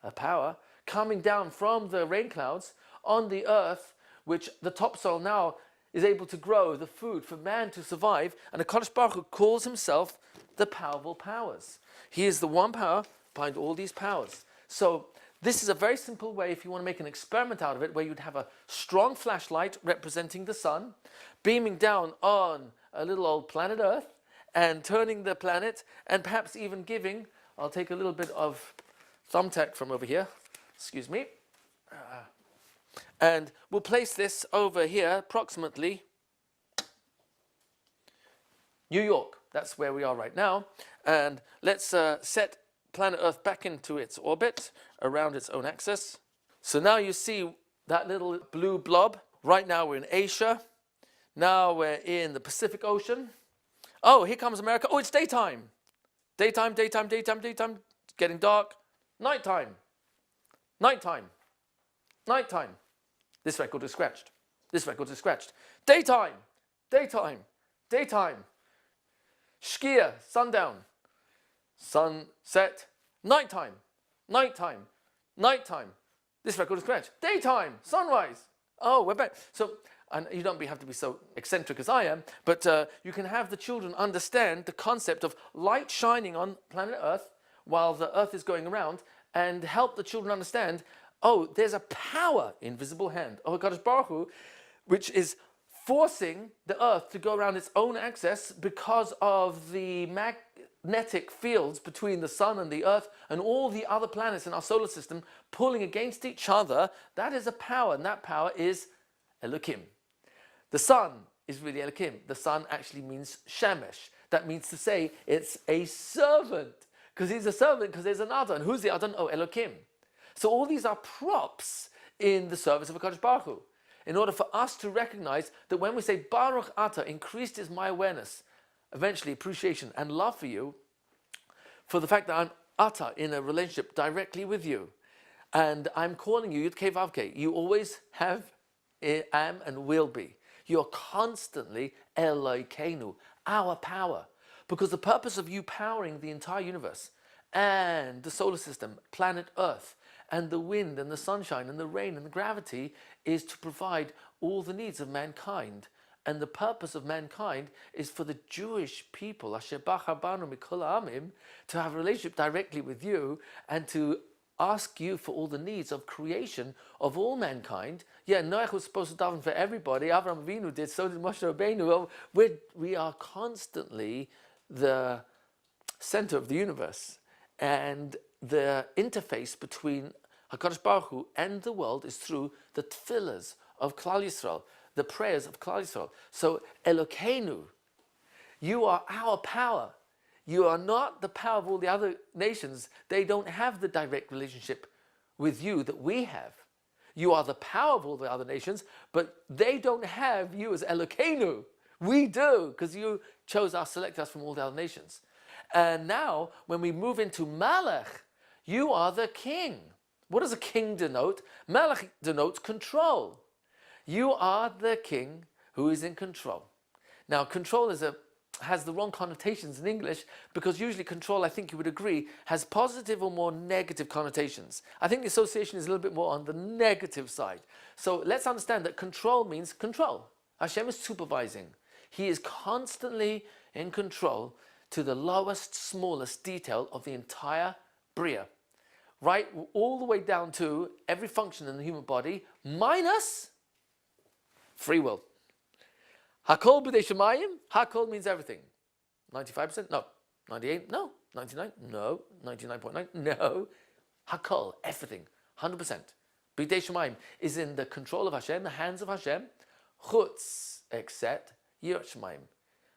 a power, coming down from the rain clouds on the earth, which the topsoil now is able to grow the food for man to survive. And the HaKadosh Baruch Hu calls himself the powerful powers. He is the one power behind all these powers. So this is a very simple way, if you want to make an experiment out of it, where you'd have a strong flashlight representing the sun, beaming down on a little old planet Earth, and turning the planet, and perhaps even giving, I'll take a little bit of thumbtack from over here, excuse me, and we'll place this over here, approximately New York. That's where we are right now. And let's set planet Earth back into its orbit around its own axis. So now you see that little blue blob. Right now we're in Asia. Now we're in the Pacific Ocean. Oh, here comes America. Oh, it's daytime. Daytime, daytime, daytime, daytime. It's getting dark. Nighttime. Nighttime. Nighttime. This record is scratched. This record is scratched. Daytime. Daytime. Daytime. Shkia. Sundown. Sunset. Nighttime. Nighttime. Nighttime. This record is scratched. Daytime. Sunrise. Oh, we're back. So, and you don't have to be so eccentric as I am, but you can have the children understand the concept of light shining on planet Earth while the Earth is going around, and help the children understand, oh, there's a power, invisible hand of HaKadosh Baruch Hu, which is forcing the Earth to go around its own axis because of the magnetic fields between the sun and the Earth and all the other planets in our solar system pulling against each other. That is a power, and that power is Elokim. The sun is really Elokim. The sun actually means Shemesh. That means to say it's a servant, because he's a servant because there's an Adon. Who's the Adon? Oh, Elokim. So all these are props in the service of HaKadosh Baruch Hu, in order for us to recognize that when we say Baruch Ata, increased is my awareness, eventually appreciation and love for you, for the fact that I'm Ata in a relationship directly with you, and I'm calling you Yud Kei Vav Kei. You always have, am, and will be. You're constantly Elokeinu, our power. Because the purpose of you powering the entire universe and the solar system, planet Earth, and the wind and the sunshine and the rain and the gravity is to provide all the needs of mankind. And the purpose of mankind is for the Jewish people, Asher Bachar Banu Mikol Ha'amim, to have a relationship directly with you and to ask you for all the needs of creation of all mankind. Yeah, Noach was supposed to daven for everybody. Avraham Avinu did, so did Moshe Rabbeinu. Well, we are constantly the center of the universe, and the interface between HaKadosh Baruch Hu and the world is through the tefillahs of Klal Yisrael, the prayers of Klal Yisrael. So Elokeinu, you are our power. You are not the power of all the other nations. They don't have the direct relationship with you that we have. You are the power of all the other nations, but they don't have you as Elokeinu. We do, because you chose us, select us from all the other nations. And now, when we move into Malach, you are the king. What does a king denote? Malach denotes control. You are the king who is in control. Now, control has the wrong connotations in English, because usually control, I think you would agree, has positive or more negative connotations. I think the association is a little bit more on the negative side. So let's understand that control means control. Hashem is supervising. He is constantly in control to the lowest, smallest detail of the entire Bria. Right, all the way down to every function in the human body, minus free will. Hakol b'dei shemayim, Hakol means everything. 95%? No. 98? No. 99? No. 99.9? No. Hakol, everything. 100%. B'dei shemayim is in the control of Hashem, the hands of Hashem. Chutz, except yirat shemayim.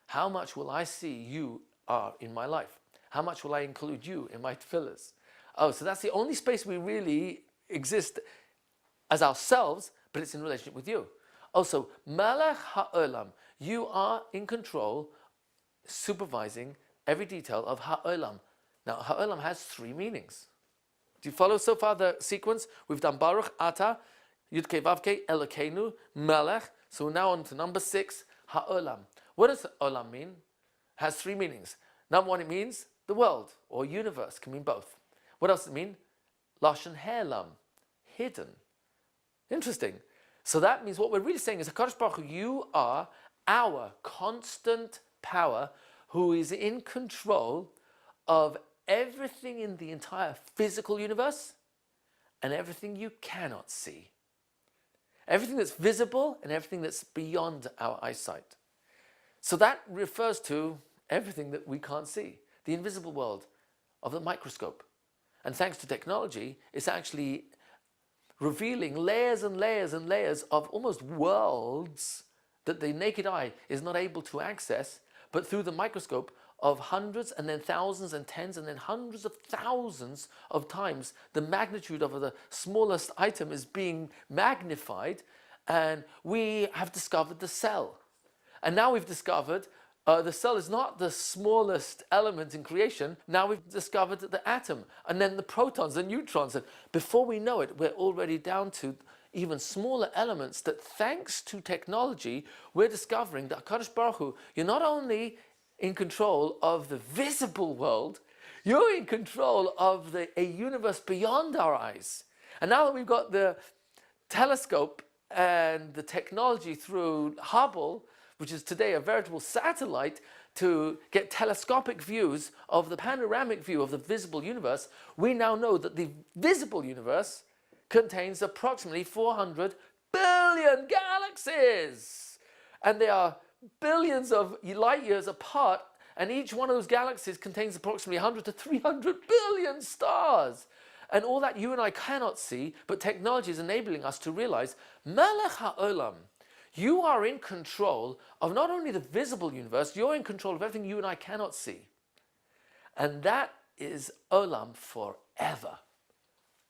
How much will I see you are in my life? How much will I include you in my tefillahs? Oh, so that's the only space we really exist as ourselves, but it's in relationship with you. Also, Malach Ha'olam, you are in control, supervising every detail of Ha'olam. Now, Ha'olam has three meanings. Do you follow so far the sequence? We've done Baruch, Ata, Yud Kei Vav Kei, Elokeinu, Malach. So we're now on to number 6, Ha'olam. What does Olam mean? It has three meanings. Number one, it means the world or universe, can mean both. What else does it mean? Lashon Ha'olam, hidden. Interesting. So that means what we're really saying is, HaKadosh Baruch Hu, you are our constant power who is in control of everything in the entire physical universe and everything you cannot see. Everything that's visible and everything that's beyond our eyesight. So that refers to everything that we can't see, the invisible world of the microscope. And thanks to technology, it's actually revealing layers and layers and layers of almost worlds that the naked eye is not able to access, but through the microscope of hundreds and then thousands and tens and then hundreds of thousands of times the magnitude of the smallest item is being magnified, and we have discovered the cell. And now we've discovered the cell is not the smallest element in creation. Now we've discovered the atom, and then the protons, the neutrons. And before we know it, we're already down to even smaller elements that, thanks to technology, we're discovering that HaKadosh Baruch Hu, you're not only in control of the visible world, you're in control of a universe beyond our eyes. And now that we've got the telescope and the technology through Hubble, which is today a veritable satellite, to get telescopic views of the panoramic view of the visible universe, we now know that the visible universe contains approximately 400 billion galaxies. And they are billions of light years apart, and each one of those galaxies contains approximately 100 to 300 billion stars. And all that you and I cannot see, but technology is enabling us to realize, Melech HaOlam, you are in control of not only the visible universe, you're in control of everything you and I cannot see. And that is Olam forever,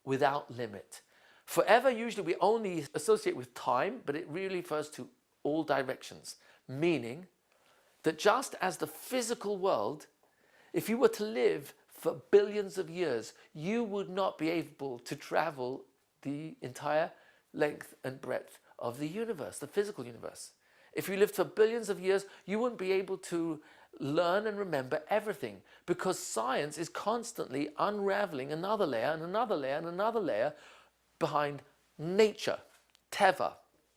without limit. Forever, usually we only associate with time, but it really refers to all directions. Meaning that just as the physical world, if you were to live for billions of years, you would not be able to travel the entire length and breadth of the universe, the physical universe. If you lived for billions of years, you wouldn't be able to learn and remember everything, because science is constantly unraveling another layer and another layer and another layer behind nature, teva.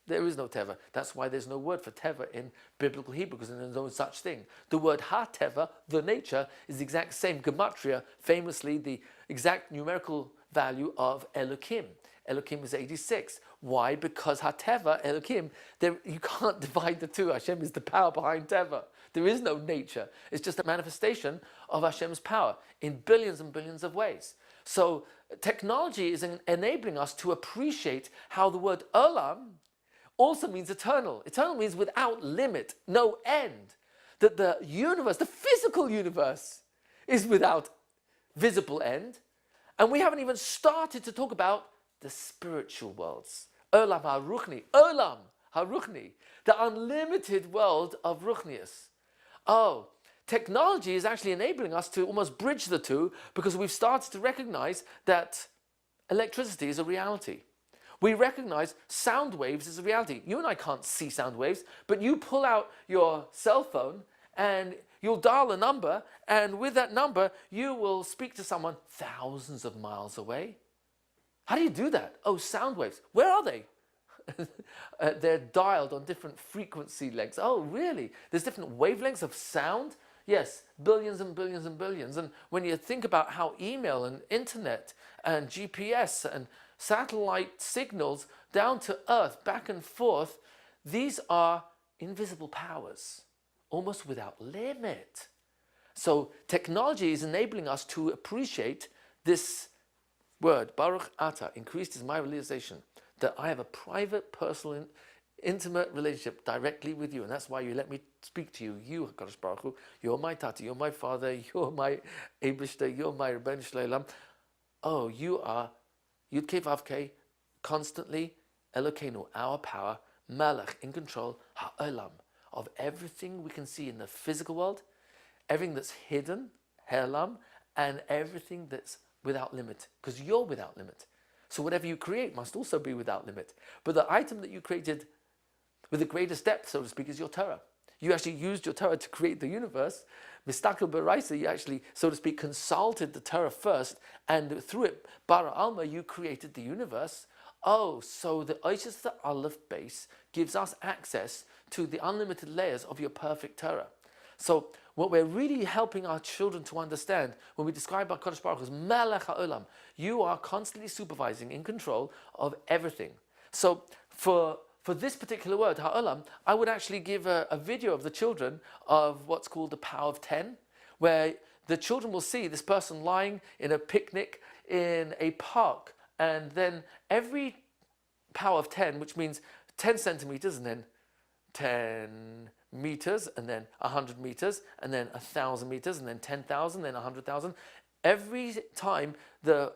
There is no teva. That's why there's no word for teva in biblical Hebrew, because there's no such thing. The word ha-teva, the nature, is the exact same gematria, famously the exact numerical value of Elohim. Elohim is 86. Why? Because ha-teva, Elohim, you can't divide the two. Hashem is the power behind teva. There is no nature. It's just a manifestation of Hashem's power in billions and billions of ways. So technology is enabling us to appreciate how the word olam also means eternal. Eternal means without limit, no end. That the universe, the physical universe, is without visible end. And we haven't even started to talk about the spiritual worlds. Olam HaRuchni, the unlimited world of Ruchnius. Oh, technology is actually enabling us to almost bridge the two, because we've started to recognize that electricity is a reality. We recognize sound waves as a reality. You and I can't see sound waves, but you pull out your cell phone and you'll dial a number, and with that number, you will speak to someone thousands of miles away. How do you do that? Oh, sound waves. Where are they? They're dialed on different frequency lengths. Oh, really? There's different wavelengths of sound? Yes, billions and billions and billions. And when you think about how email and internet and GPS and satellite signals down to Earth, back and forth, these are invisible powers, almost without limit. So technology is enabling us to appreciate this word, Baruch Ata, increased is my realization that I have a private, personal, intimate relationship directly with you. And that's why you let me speak to you. You, HaKadosh Baruch Hu, you're my Tati, you're my Father, you're my Eibishter, you're my Rebbeinu Shleilam. Oh, you are Yud Kei Vav Kei, constantly Elokeinu, our power, Malach, in control, Ha'olam, of everything we can see in the physical world, everything that's hidden, Ha'olam, and everything that's without limit, because you're without limit. So whatever you create must also be without limit. But the item that you created with the greatest depth, so to speak, is your Torah. You actually used your Torah to create the universe. Mistakel Beraisa, you actually, so to speak, consulted the Torah first, and through it, Bara Alma, you created the universe. Oh, so the Oishas the Aleph base gives us access to the unlimited layers of your perfect Torah. So what we're really helping our children to understand when we describe HaKadosh Baruch Hu as Melech HaOlam, you are constantly supervising, in control of everything. So for this particular word, Ha'olam, I would actually give a video of the children of what's called the Power of 10, where the children will see this person lying in a picnic in a park, and then every power of 10, which means 10 centimeters, and then 10 meters, and then 100 meters, and then 1,000 meters, and then 10,000, then 100,000. Every time the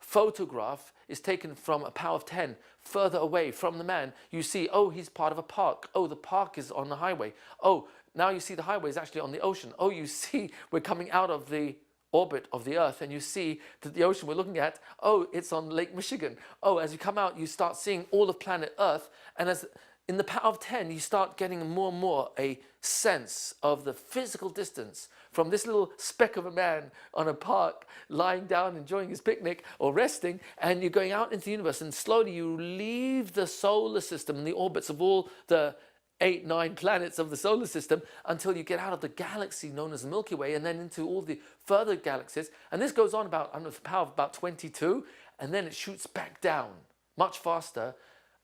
photograph is taken from a power of 10 further away from the man, you see, oh, he's part of a park. Oh, the park is on the highway. Oh, now you see the highway is actually on the ocean. Oh, you see we're coming out of the orbit of the Earth, and you see that the ocean we're looking at, oh, it's on Lake Michigan. Oh, as you come out, you start seeing all of planet Earth, and as in the power of 10, you start getting more and more a sense of the physical distance from this little speck of a man on a park, lying down, enjoying his picnic or resting, and you're going out into the universe, and slowly you leave the solar system and the orbits of all the 8, 9 planets of the solar system until you get out of the galaxy known as the Milky Way, and then into all the further galaxies. And this goes on about, I don't know, the power of about 22, and then it shoots back down much faster,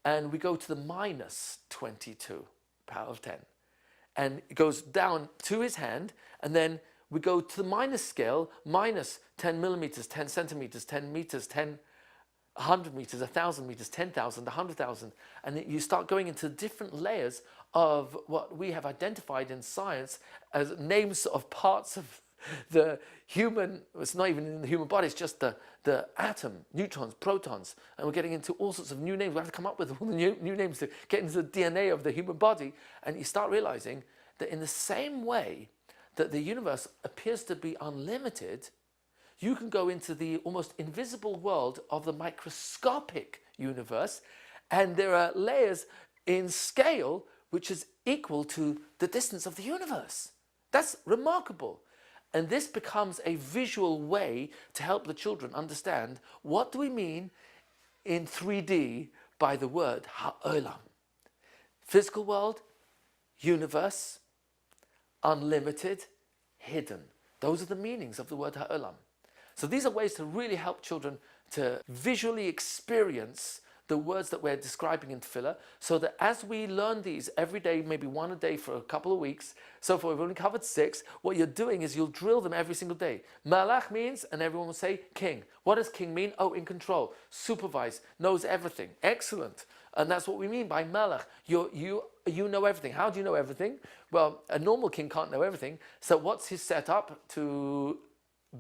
and we go to the minus 22, power of 10. And it goes down to his hand, and then we go to the minus scale, minus 10 millimeters, 10 centimeters, 10 meters, 10 100 meters, 1,000 meters, 10,000, 100,000, and you start going into different layers of what we have identified in science as names of parts of the human, it's not even in the human body, it's just the atom, neutrons, protons, and we're getting into all sorts of new names. We have to come up with all the new names to get into the DNA of the human body, and you start realizing that in the same way that the universe appears to be unlimited, you can go into the almost invisible world of the microscopic universe, and there are layers in scale which is equal to the distance of the universe. That's remarkable. And this becomes a visual way to help the children understand what do we mean in 3D by the word ha'olam. Physical world, universe, unlimited, hidden. Those are the meanings of the word ha'olam. So these are ways to really help children to visually experience the words that we're describing in Tefillah, so that as we learn these every day, maybe one a day for a couple of weeks, so far we've only covered 6, what you're doing is you'll drill them every single day. Malach means, and everyone will say, king. What does king mean? Oh, in control, supervise, knows everything. Excellent. And that's what we mean by Malach. You know everything. How do you know everything? Well, a normal king can't know everything. So what's his setup to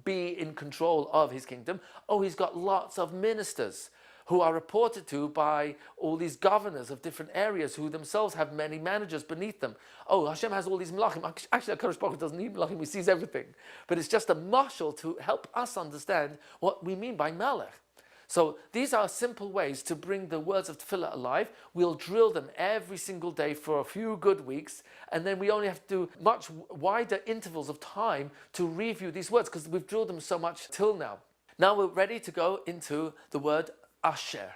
be in control of his kingdom? Oh, he's got lots of ministers who are reported to by all these governors of different areas who themselves have many managers beneath them. Oh, Hashem has all these malachim. Actually, HaKadosh Baruch Hu doesn't need malachim, he sees everything. But it's just a mashal to help us understand what we mean by malach. So these are simple ways to bring the words of Tefillah alive. We'll drill them every single day for a few good weeks, and then we only have to do much wider intervals of time to review these words because we've drilled them so much till now. Now we're ready to go into the word Asher.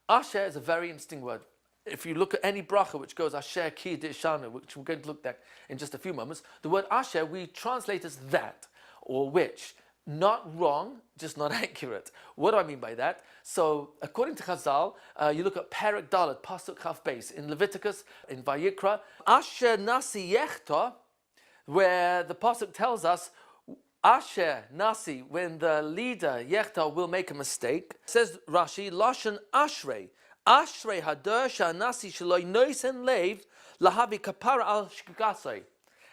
Asher is a very interesting word. If you look at any bracha which goes Asher ki dishanu, which we're going to look at in just a few moments, the word Asher we translate as that or which. Not wrong, just not accurate. What do I mean by that? So, according to Chazal, you look at Perek Dalet, Pasuk Chaf Beis, in Leviticus, in Vayikra, Asher Nasi Yechta, where the Pasuk tells us, Asher Nasi, when the leader, Yechta, will make a mistake, says Rashi, Lashon Ashrei, Ashrei Hadar Shanasi Shaloi Noisen Lev, Lahavi Kapara al Shkagasai.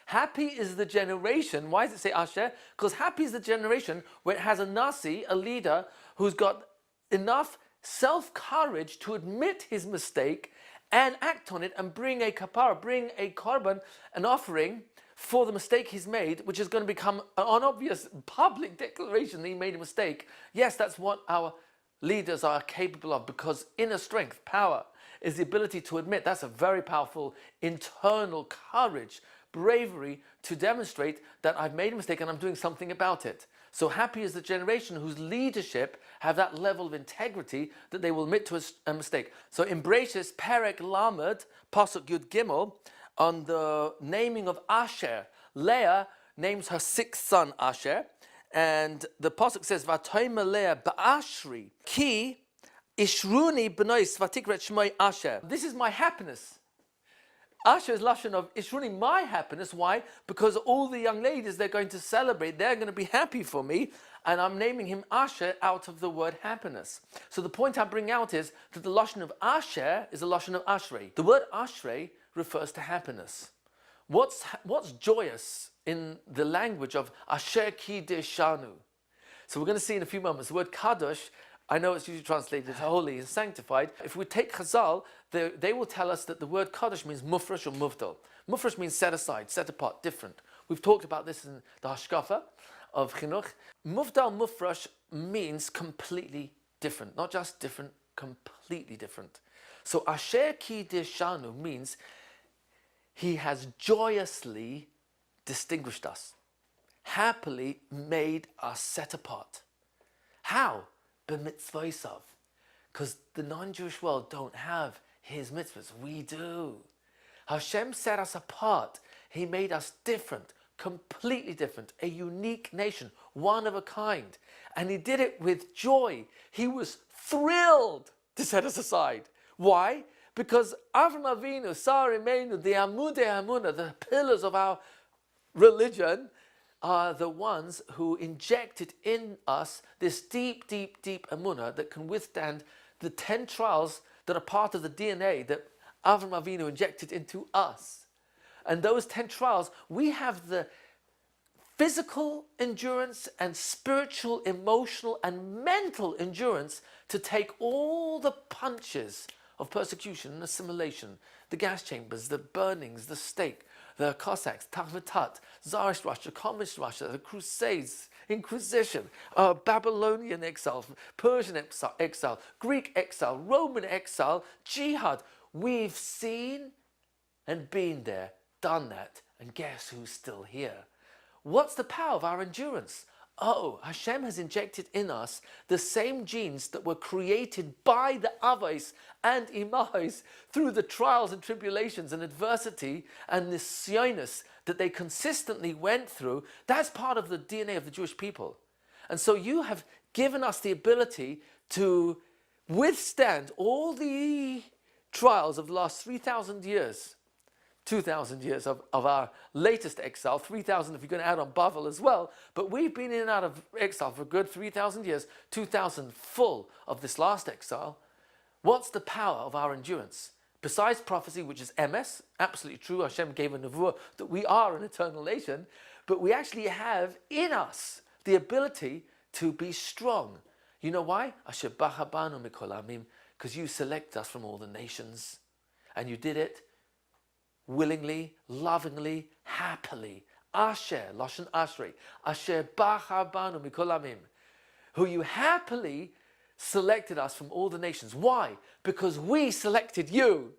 Happy is the generation. Why does it say Asher? Because happy is the generation where it has a Nasi, a leader, who's got enough self-courage to admit his mistake and act on it and bring a kapara, bring a korban, an offering for the mistake he's made, which is going to become an obvious public declaration that he made a mistake. Yes, that's what our leaders are capable of, because inner strength, power, is the ability to admit. That's a very powerful internal courage, bravery to demonstrate that I've made a mistake and I'm doing something about it. So happy is the generation whose leadership have that level of integrity that they will admit to a mistake. So in Bereshis, Perek Lamed, Pasuk Yud Gimel, on the naming of Asher, Leah names her 6th son Asher, and the Pasuk says, Vatoyma Leah ba'ashri, ki ishruni b'nois vatikret shmoi Asher. This is my happiness. Asher is lashon of Ishruni, my happiness. Why? Because all the young ladies they're going to celebrate, they're going to be happy for me, and I'm naming him Asher out of the word happiness. So the point I bring out is that the lashon of Asher is a lashon of Ashrei. The word Ashrei refers to happiness. What's joyous in the language of Asher ki deshanu? So we're going to see in a few moments the word kadosh I know it's usually translated holy and sanctified. If we take Chazal, they will tell us that the word Kaddish means mufresh or muvdal. Mufresh means set aside, set apart, different. We've talked about this in the Hashkafa of Chinuch. Muvdal, mufresh means completely different. Not just different, completely different. So Asher Kiddishanu means he has joyously distinguished us, happily made us set apart. How? B'mitzvosav. Because the non-Jewish world don't have his mitzvahs. We do. Hashem set us apart. He made us different, completely different, a unique nation, one of a kind. And he did it with joy. He was thrilled to set us aside. Why? Because Avram Avinu, Sar Imenu, the Amudei Hamunah, the pillars of our religion, are the ones who injected in us this deep, deep, deep emunah that can withstand the 10 trials that are part of the DNA that Avram Avinu injected into us. And those 10 trials, we have the physical endurance and spiritual, emotional, and mental endurance to take all the punches of persecution and assimilation, the gas chambers, the burnings, the stake, the Cossacks, Tarvatat, Tsarist Russia, Communist Russia, the Crusades, Inquisition, Babylonian exile, Persian exile, Greek exile, Roman exile, jihad. We've seen and been there, done that, and guess who's still here? What's the power of our endurance? Oh, Hashem has injected in us the same genes that were created by the Avos and Imahos through the trials and tribulations and adversity and the Sionis that they consistently went through. That's part of the DNA of the Jewish people. And so you have given us the ability to withstand all the trials of the last 3,000 years. 2,000 years of our latest exile, 3,000 if you're going to add on Bavel as well, but we've been in and out of exile for a good 3,000 years, 2,000 full of this last exile. What's the power of our endurance? Besides prophecy, which is MS, absolutely true, Hashem gave a nevuah that we are an eternal nation, but we actually have in us the ability to be strong. You know why? Asher bacha banu mikol amim, because you select us from all the nations, and you did it willingly, lovingly, happily. Asher, Lashon Ashrei, Asher Bachar Banu Mikol Amim, who you happily selected us from all the nations. Why? Because we selected you.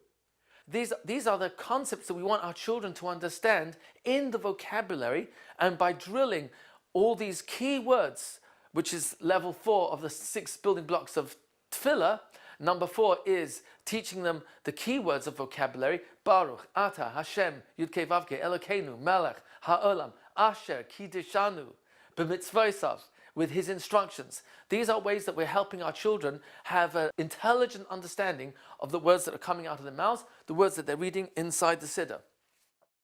These are the concepts that we want our children to understand in the vocabulary, and by drilling all these key words, which is level 4 of the 6 building blocks of Tefillah. Number 4 is teaching them the key words of vocabulary. Baruch, Ata, Hashem, Yudkei Vavkei, Elokeinu, Melech, Ha'olam, Asher, Kiddishanu, B'mitzvosav, with his instructions. These are ways that we're helping our children have an intelligent understanding of the words that are coming out of their mouths, the words that they're reading inside the Siddur.